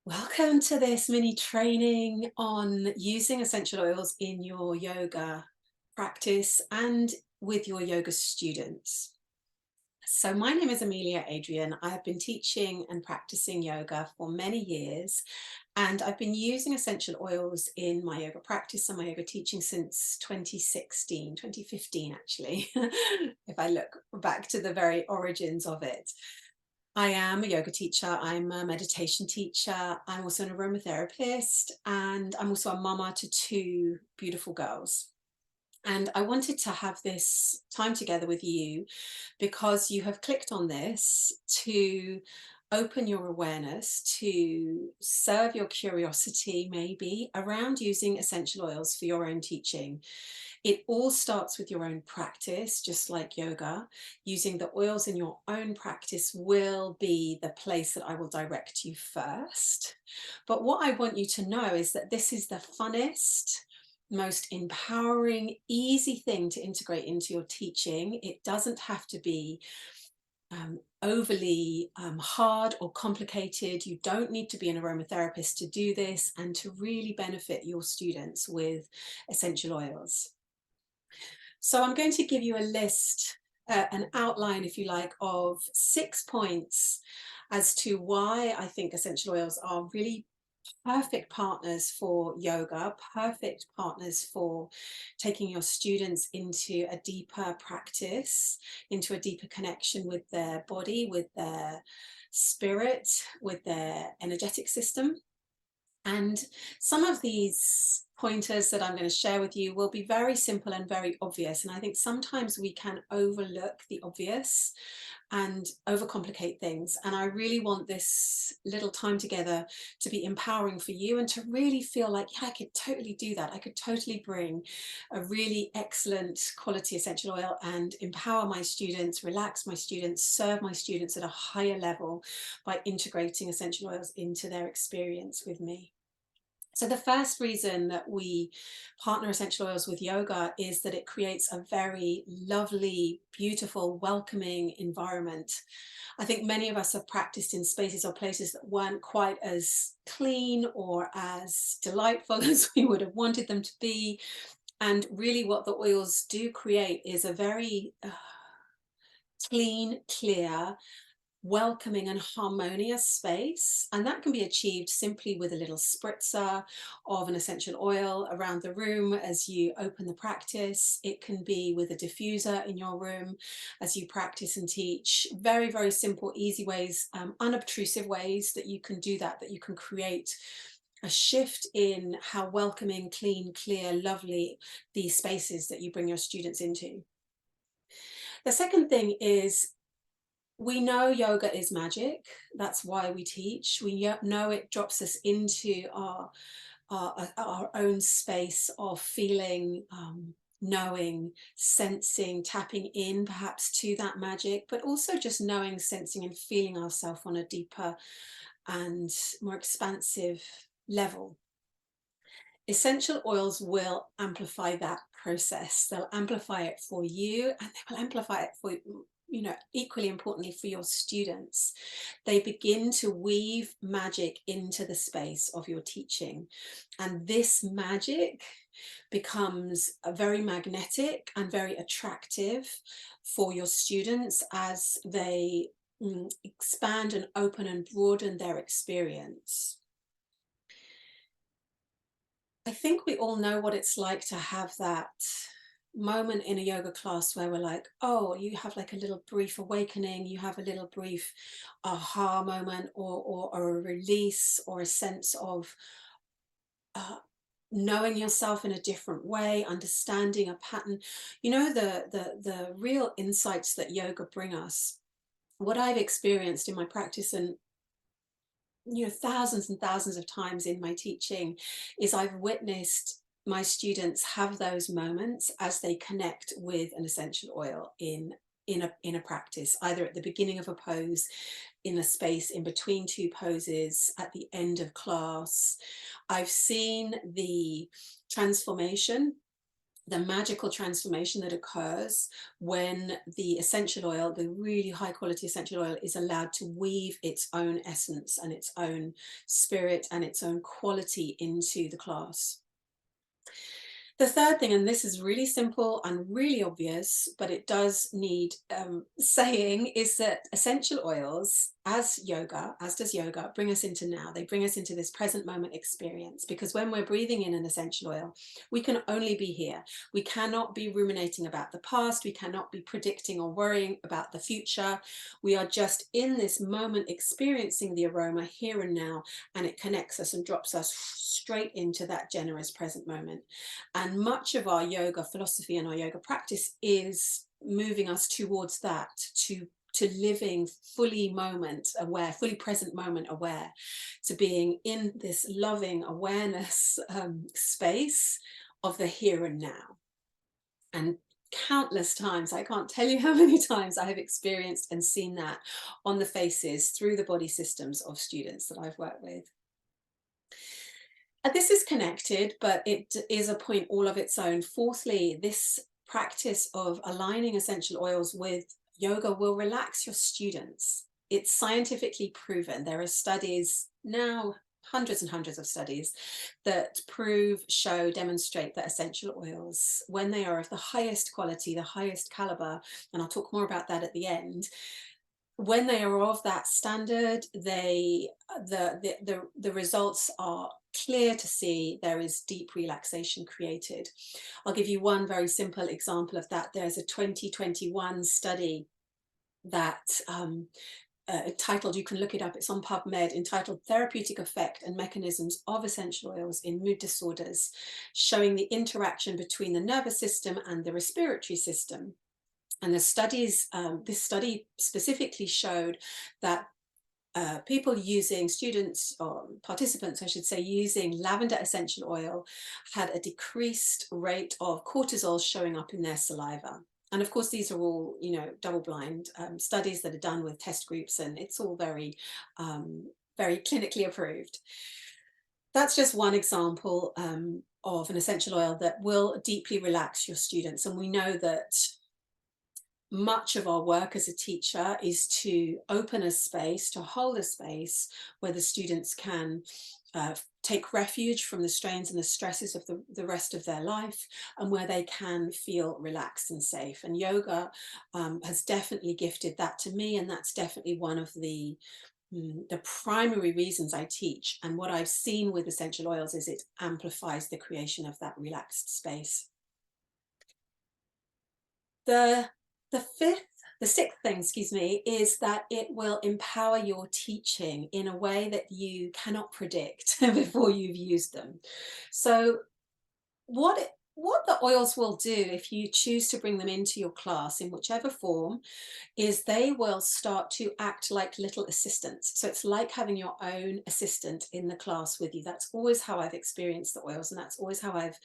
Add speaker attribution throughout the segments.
Speaker 1: Welcome to this mini training on using essential oils in your yoga practice and with your yoga students. So my name is Amelia Adrian. I have been teaching and practicing yoga for many years, and I've been using essential oils in my yoga practice and my yoga teaching since 2016, 2015 actually, if I look back to the very origins of it. I am a yoga teacher, I'm a meditation teacher, I'm also an aromatherapist, and I'm also a mama to two beautiful girls. And I wanted to have this time together with you because you have clicked on this to open your awareness, to serve your curiosity maybe around using essential oils for your own teaching. It all starts with your own practice, just like yoga. Using the oils in your own practice will be the place that I will direct you first. But what I want you to know is that this is the funnest, most empowering, easy thing to integrate into your teaching. It doesn't have to be overly hard or complicated. You don't need to be an aromatherapist to do this and to really benefit your students with essential oils. So I'm going to give you a list, an outline, if you like, of 6 points as to why I think essential oils are really perfect partners for yoga, perfect partners for taking your students into a deeper practice, into a deeper connection with their body, with their spirit, with their energetic system. And some of these pointers that I'm going to share with you will be very simple and very obvious. And I think sometimes we can overlook the obvious and overcomplicate things. And I really want this little time together to be empowering for you and to really feel like, yeah, I could totally do that. I could totally bring a really excellent quality essential oil and empower my students, relax my students, serve my students at a higher level by integrating essential oils into their experience with me. So the first reason that we partner essential oils with yoga is that it creates a very lovely, beautiful, welcoming environment. I think many of us have practiced in spaces or places that weren't quite as clean or as delightful as we would have wanted them to be. And really what the oils do create is a very clean, clear, welcoming and harmonious space, and that can be achieved simply with a little spritzer of an essential oil around the room as you open the practice. It can be with a diffuser in your room as you practice and teach. Very, very simple, easy ways, unobtrusive ways that you can do that, that you can create a shift in how welcoming, clean, clear, lovely these spaces that you bring your students into. The second thing is, we know yoga is magic. That's why we teach. We know it drops us into our own space of feeling, knowing, sensing, tapping in perhaps to that magic, but also just knowing, sensing and feeling ourselves on a deeper and more expansive level. Essential oils will amplify that process. They'll amplify it for you, and they will amplify it for, equally importantly for your students. They begin to weave magic into the space of your teaching. And this magic becomes very magnetic and very attractive for your students as they expand and open and broaden their experience. I think we all know what it's like to have that moment in a yoga class where we're like, oh, you have like a little brief awakening, you have a little brief aha moment, or a release, or a sense of uh, knowing yourself in a different way, understanding a pattern. You know, the real insights that yoga bring us, what I've experienced in my practice, and thousands and thousands of times in my teaching, is I've witnessed my students have those moments as they connect with an essential oil in a practice, either at the beginning of a pose, in a space in between two poses, at the end of class. I've seen the transformation the magical transformation that occurs when the essential oil, the really high quality essential oil, is allowed to weave its own essence and its own spirit and its own quality into the class. The third thing, and this is really simple and really obvious, but it does need saying, is that essential oils, as does yoga, bring us into now. They bring us into this present moment experience, because when we're breathing in an essential oil, we can only be here. We cannot be ruminating about the past. We cannot be predicting or worrying about the future. We are just in this moment experiencing the aroma here and now, and it connects us and drops us straight into that generous present moment. And much of our yoga philosophy and our yoga practice is moving us towards that, to living fully moment aware, fully present moment aware, to being in this loving awareness space of the here and now. And countless times, I can't tell you how many times I have experienced and seen that on the faces through the body systems of students that I've worked with. This is connected, but it is a point all of its own. Fourthly, this practice of aligning essential oils with yoga will relax your students. It's scientifically proven. There are studies now, hundreds and hundreds of studies that prove, show, demonstrate that essential oils, when they are of the highest quality, the highest caliber, and I'll talk more about that at the end, when they are of that standard, the results are clear to see. There is deep relaxation created. I'll give you one very simple example of that. There's a 2021 study that titled, you can look it up, it's on PubMed, entitled Therapeutic Effect and Mechanisms of Essential Oils in Mood Disorders, showing the interaction between the nervous system and the respiratory system. And the studies, this study specifically showed that people using, students or participants, I should say, using lavender essential oil had a decreased rate of cortisol showing up in their saliva. And of course, these are all, double-blind studies that are done with test groups, and it's all very, very clinically approved. That's just one example of an essential oil that will deeply relax your students. And we know that much of our work as a teacher is to open a space, to hold a space where the students can take refuge from the strains and the stresses of the rest of their life, and where they can feel relaxed and safe. And yoga has definitely gifted that to me, and that's definitely one of the primary reasons I teach. And what I've seen with essential oils is it amplifies the creation of that relaxed space. The sixth thing, is that it will empower your teaching in a way that you cannot predict before you've used them. So what the oils will do, if you choose to bring them into your class in whichever form, is they will start to act like little assistants. So it's like having your own assistant in the class with you. That's always how I've experienced the oils, and that's always how I've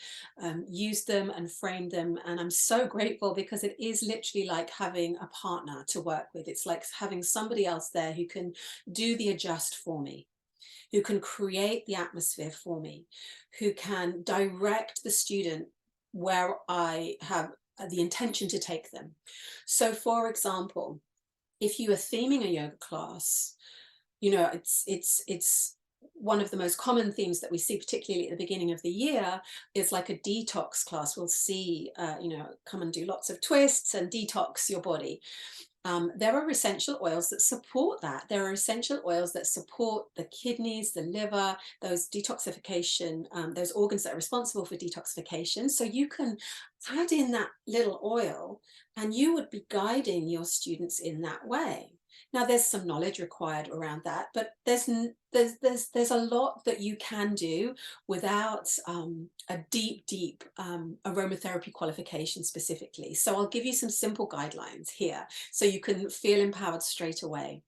Speaker 1: used them and framed them. And I'm so grateful, because it is literally like having a partner to work with. It's like having somebody else there who can do the adjust for me, who can create the atmosphere for me, who can direct the student where I have the intention to take them. So for example, if you are theming a yoga class, it's one of the most common themes that we see, particularly at the beginning of the year, is like a detox class. We'll see, come and do lots of twists and detox your body. There are essential oils that support that. There are essential oils that support the kidneys, the liver, those detoxification, those organs that are responsible for detoxification. So you can add in that little oil, and you would be guiding your students in that way. Now, there's some knowledge required around that, but there's a lot that you can do without a deep aromatherapy qualification specifically. So I'll give you some simple guidelines here so you can feel empowered straight away.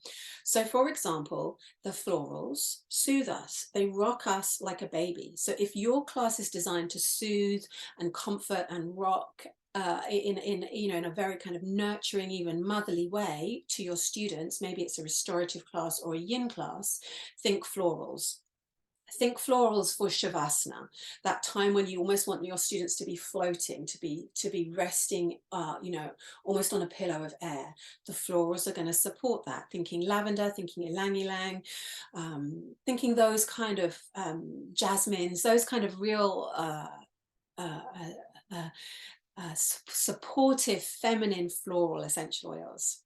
Speaker 1: So for example, the florals soothe us. They rock us like a baby. So if your class is designed to soothe and comfort and rock in a very kind of nurturing, even motherly way to your students, maybe it's a restorative class or a yin class, think florals. Think florals for Shavasana, that time when you almost want your students to be floating, to be resting, almost on a pillow of air. The florals are going to support that. Thinking lavender, thinking ylang ylang, thinking those kind of jasmines, those kind of real uh, uh, supportive feminine floral essential oils.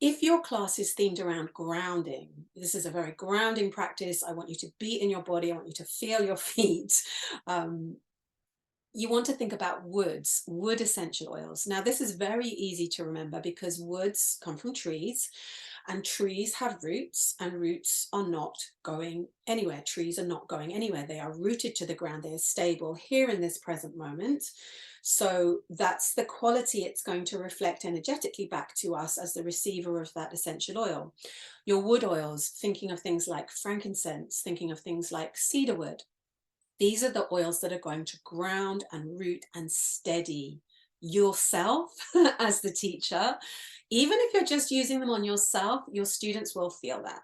Speaker 1: If your class is themed around grounding, this is a very grounding practice. I want you to be in your body. I want you to feel your feet. Um, you want to think about wood essential oils. Now, this is very easy to remember because woods come from trees, and trees have roots, and roots are not going anywhere. Trees are not going anywhere. They are rooted to the ground. They are stable here in this present moment. So that's the quality it's going to reflect energetically back to us as the receiver of that essential oil. Your wood oils, thinking of things like frankincense, thinking of things like cedarwood. These are the oils that are going to ground and root and steady yourself as the teacher. Even if you're just using them on yourself, your students will feel that,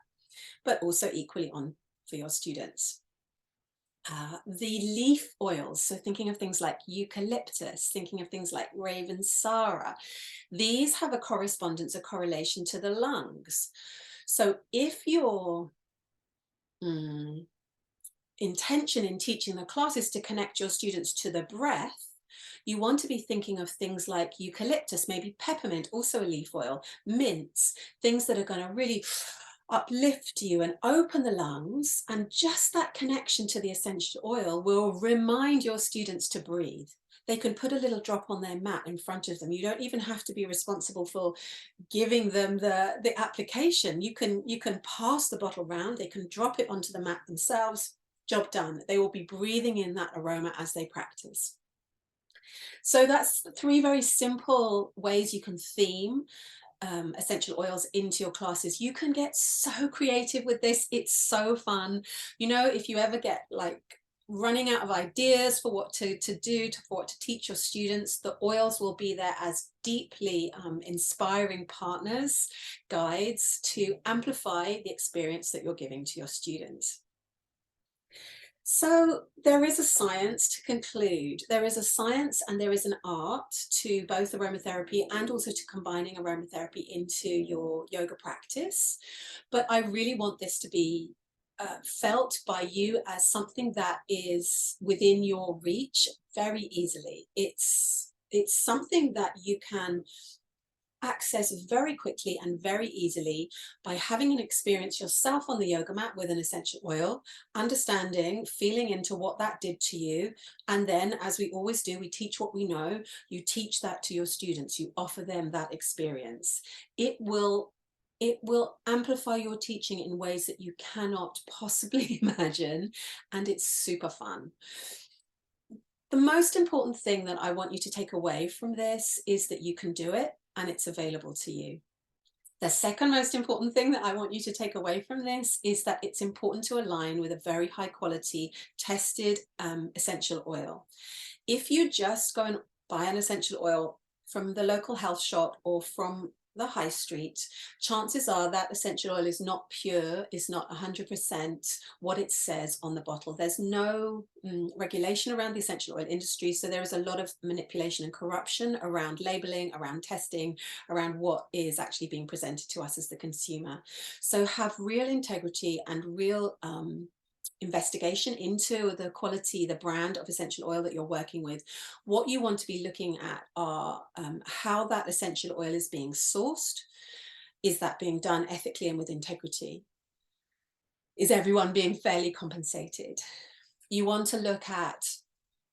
Speaker 1: but also equally on for your students. The leaf oils, so thinking of things like eucalyptus, thinking of things like Ravensara, these have a correspondence, a correlation to the lungs. So if your intention in teaching the class is to connect your students to the breath, you want to be thinking of things like eucalyptus, maybe peppermint, also a leaf oil, mints, things that are going to really uplift you and open the lungs. And just that connection to the essential oil will remind your students to breathe. They can put a little drop on their mat in front of them. You don't even have to be responsible for giving them the application. You can pass the bottle around. They can drop it onto the mat themselves. Job done. They will be breathing in that aroma as they practice. So that's 3 very simple ways you can theme essential oils into your classes. You can get so creative with this. It's so fun. You know, if you ever get like running out of ideas for what to do, for what to teach your students, the oils will be there as deeply inspiring partners, guides to amplify the experience that you're giving to your students. So there is a science to conclude. There is a science and there is an art to both aromatherapy and also to combining aromatherapy into your yoga practice. But I really want this to be felt by you as something that is within your reach very easily. It's something that you can access very quickly and very easily by having an experience yourself on the yoga mat with an essential oil, understanding, feeling into what that did to you. And then, as we always do, we teach what we know. You teach that to your students. You offer them that experience. It will amplify your teaching in ways that you cannot possibly imagine, and it's super fun. The most important thing that I want you to take away from this is that you can do it and it's available to you. The second most important thing that I want you to take away from this is that it's important to align with a very high quality tested essential oil. If you just go and buy an essential oil from the local health shop or from the high street, chances are that essential oil is not pure, is not 100% what it says on the bottle. There's no regulation around the essential oil industry, so there is a lot of manipulation and corruption around labeling, around testing, around what is actually being presented to us as the consumer. So have real integrity and real investigation into the quality, the brand of essential oil that you're working with. What you want to be looking at are how that essential oil is being sourced. Is that being done ethically and with integrity? Is everyone being fairly compensated? You want to look at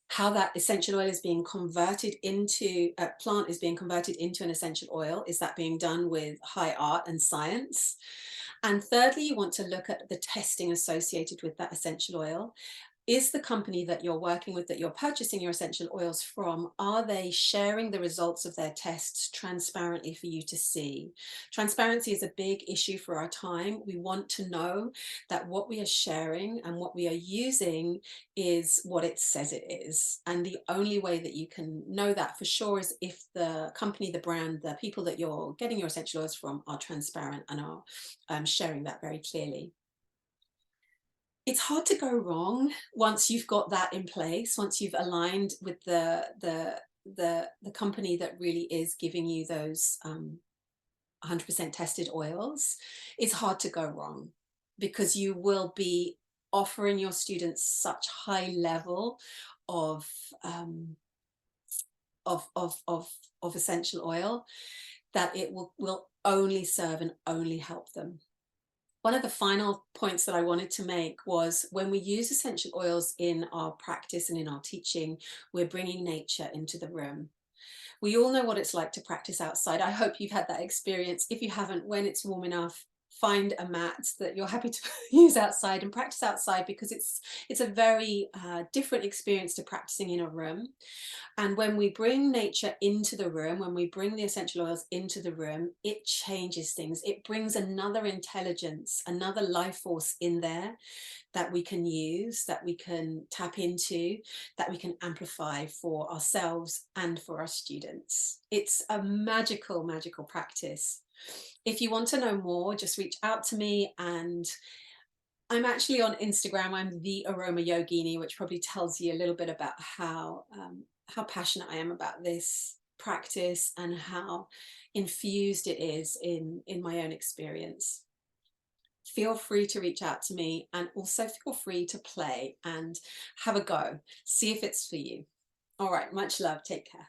Speaker 1: how that essential oil is being converted into, a plant is being converted into an essential oil. Is that being done with high art and science? And thirdly, you want to look at the testing associated with that essential oil. Is the company that you're working with, that you're purchasing your essential oils from, are they sharing the results of their tests transparently for you to see? Transparency is a big issue for our time. We want to know that what we are sharing and what we are using is what it says it is. And the only way that you can know that for sure is if the company, the brand, the people that you're getting your essential oils from are transparent and are sharing that very clearly. It's hard to go wrong once you've got that in place, once you've aligned with the company that really is giving you those 100% tested oils. It's hard to go wrong because you will be offering your students such high level of um, of essential oil that it will only serve and only help them. One of the final points that I wanted to make was when we use essential oils in our practice and in our teaching, we're bringing nature into the room. We all know what it's like to practice outside. I hope you've had that experience. If you haven't, when it's warm enough, find a mat that you're happy to use outside and practice outside, because it's a very different experience to practicing in a room. And when we bring nature into the room, when we bring the essential oils into the room, it changes things. It brings another intelligence, another life force in there that we can use, that we can tap into, that we can amplify for ourselves and for our students. It's a magical, magical practice. If you want to know more, just reach out to me, and I'm actually on Instagram. I'm the Aroma Yogini, which probably tells you a little bit about how passionate I am about this practice and how infused it is in my own experience. Feel free to reach out to me, and also feel free to play and have a go. See if it's for you. All right, much love. Take care.